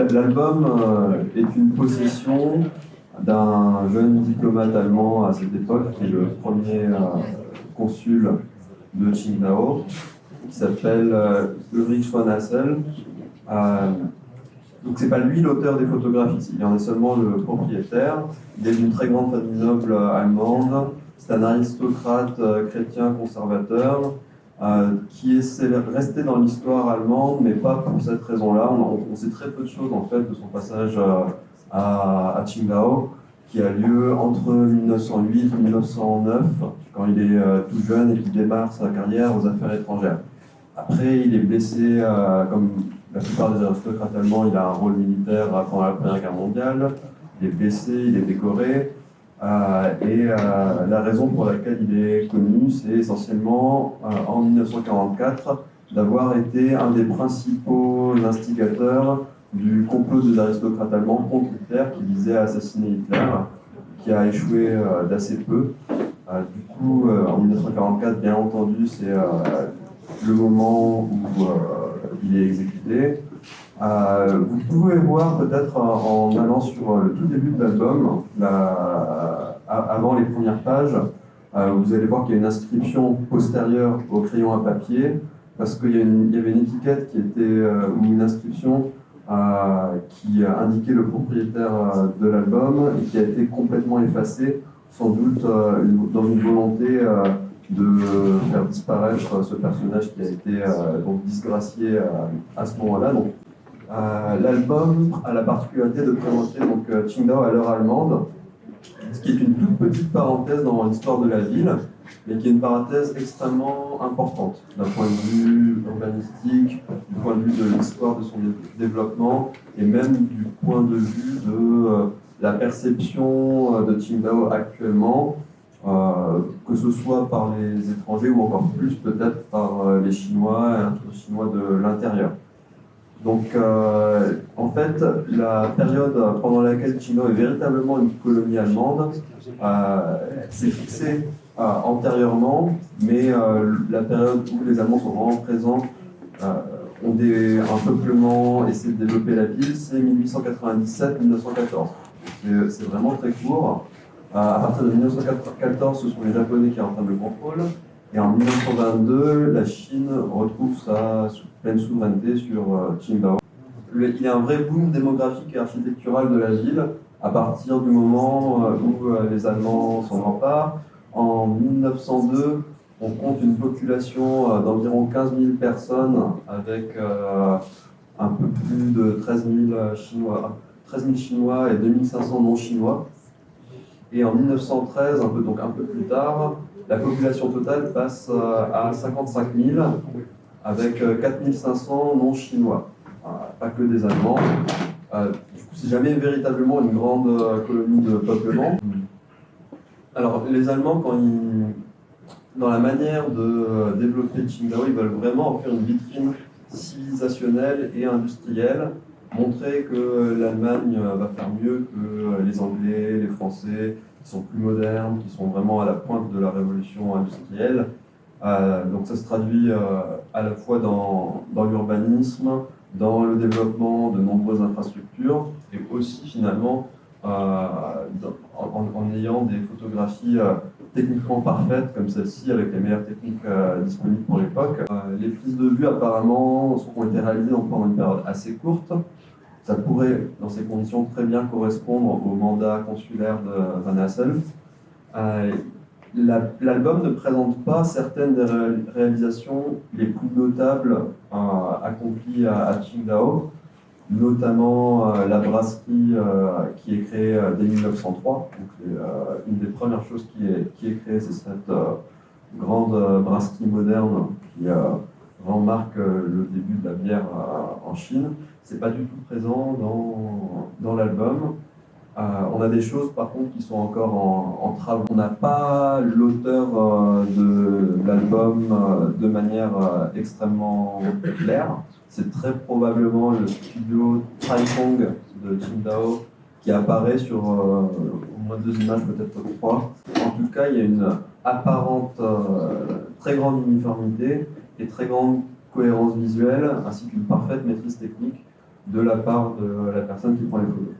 L'album est une possession d'un jeune diplomate allemand à cette époque, qui est le premier consul de Qingdao, qui s'appelle Ulrich von Hassel. Donc c'est pas lui l'auteur des photographies, il en est seulement le propriétaire. Il est d'une très grande famille noble allemande. C'est un aristocrate chrétien conservateur qui est resté dans l'histoire allemande, mais pas pour cette raison-là. On sait très peu de choses en fait de son passage à Qingdao, qui a lieu entre 1908 et 1909, quand il est tout jeune et qu'il démarre sa carrière aux affaires étrangères. Après, il est blessé, comme la plupart des aristocrates allemands, il a un rôle militaire pendant la Première Guerre mondiale. Il est blessé, il est décoré. La raison pour laquelle il est connu, c'est essentiellement, en 1944, d'avoir été un des principaux instigateurs du complot des aristocrates allemands contre Hitler, qui visait à assassiner Hitler, qui a échoué d'assez peu. Du coup, en 1944, bien entendu, c'est le moment où il est exécuté. Vous pouvez voir peut-être en allant sur le tout début de l'album, avant les premières pages, vous allez voir qu'il y a une inscription postérieure au crayon à papier, parce qu'il y avait une étiquette qui était, ou une inscription qui indiquait le propriétaire de l'album et qui a été complètement effacée, sans doute dans une volonté de faire disparaître ce personnage qui a été donc disgracié à ce moment-là. Donc, l'album a la particularité de présenter donc Qingdao à l'heure allemande, ce qui est une toute petite parenthèse dans l'histoire de la ville, mais qui est une parenthèse extrêmement importante d'un point de vue urbanistique, du point de vue de l'histoire de son développement, et même du point de vue de la perception de Qingdao actuellement, que ce soit par les étrangers ou encore plus peut-être par les Chinois et un Chinois de l'intérieur. Donc, en fait, la période pendant laquelle Qingdao est véritablement une colonie allemande s'est fixée antérieurement, mais la période où les Allemands sont vraiment présents, ont un peuplement, essaient de développer la ville, c'est 1897-1914. C'est vraiment très court. À partir de 1914, ce sont les Japonais qui entament le contrôle. Et en 1922, la Chine retrouve sa pleine souveraineté sur Qingdao. Il y a un vrai boom démographique et architectural de la ville à partir du moment où les Allemands s'en emparent. En 1902, on compte une population d'environ 15 000 personnes avec un peu plus de 13 000 Chinois et 2500 non-chinois. Et en 1913, donc un peu plus tard, la population totale passe à 55 000, avec 4 500 non-chinois, pas que des Allemands. Du coup, c'est jamais véritablement une grande colonie de peuplement. Alors, les Allemands, dans la manière de développer Qingdao, ils veulent vraiment en faire une vitrine civilisationnelle et industrielle, montrer que l'Allemagne va faire mieux que les Anglais, les Français, qui sont plus modernes, qui sont vraiment à la pointe de la révolution industrielle. Donc ça se traduit à la fois dans l'urbanisme, dans le développement de nombreuses infrastructures, et aussi finalement en ayant des photographies techniquement parfaites comme celle-ci, avec les meilleures techniques disponibles pour l'époque. Les prises de vue apparemment ont été réalisées pendant une période assez courte. Ça pourrait, dans ces conditions, très bien correspondre au mandat consulaire de Van Hassel. L'album ne présente pas certaines des réalisations les plus notables accomplies à Qingdao, notamment la brasserie qui est créée dès 1903. Donc, une des premières choses qui est créée, c'est cette grande brasserie moderne qui vraiment marque le début de la bière en Chine. C'est pas du tout présent dans l'album. On a des choses par contre qui sont encore en travaux. On n'a pas l'auteur de l'album de manière extrêmement claire. C'est très probablement le studio Taikong de Qingdao qui apparaît sur au moins 2 images, peut-être 3. En tout cas, il y a une apparente très grande uniformité et très grande cohérence visuelle, ainsi qu'une parfaite maîtrise technique de la part de la personne qui prend les photos.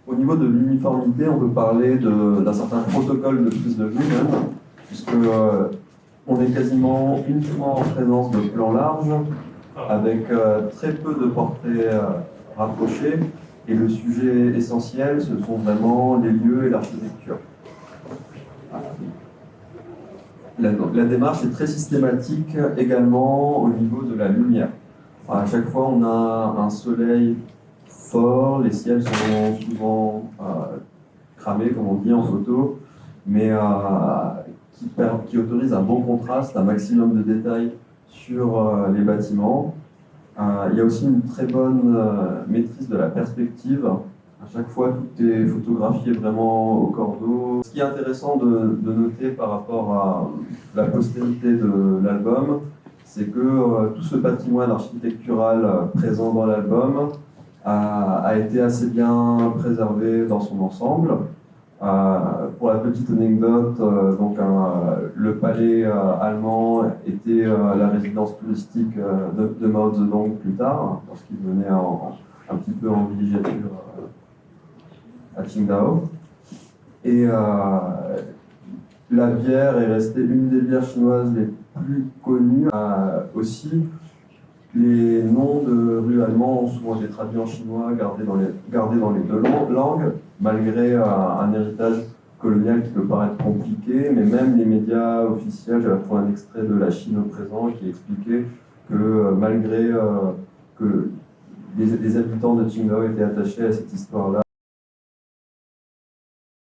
Au niveau de l'uniformité, on peut parler d'un certain protocole de prise de vue même, puisque on est quasiment uniquement en présence de plans larges, avec très peu de portraits rapprochés, et le sujet essentiel, ce sont vraiment les lieux et l'architecture. La démarche est très systématique également au niveau de la lumière. À chaque fois, on a un soleil fort, les ciels sont souvent cramés, comme on dit en photo, mais qui autorise un bon contraste, un maximum de détails sur les bâtiments. Il y a aussi une très bonne maîtrise de la perspective. À chaque fois, tout est photographié vraiment au cordeau. Ce qui est intéressant de noter par rapport à la postérité de l'album, c'est que tout ce patrimoine architectural présent dans l'album a été assez bien préservé dans son ensemble. Pour la petite anecdote, le palais allemand était la résidence touristique de Mao Zedong plus tard, lorsqu'il venait un petit peu en villégiature à Qingdao. Et la bière est restée une des bières chinoises les plus connues. Aussi, les noms de rues allemands ont souvent été traduits en chinois, gardés dans les deux langues, malgré un héritage colonial qui peut paraître compliqué, mais même les médias officiels, j'avais trouvé un extrait de La Chine au présent qui expliquait que malgré que les habitants de Qingdao étaient attachés à cette histoire-là,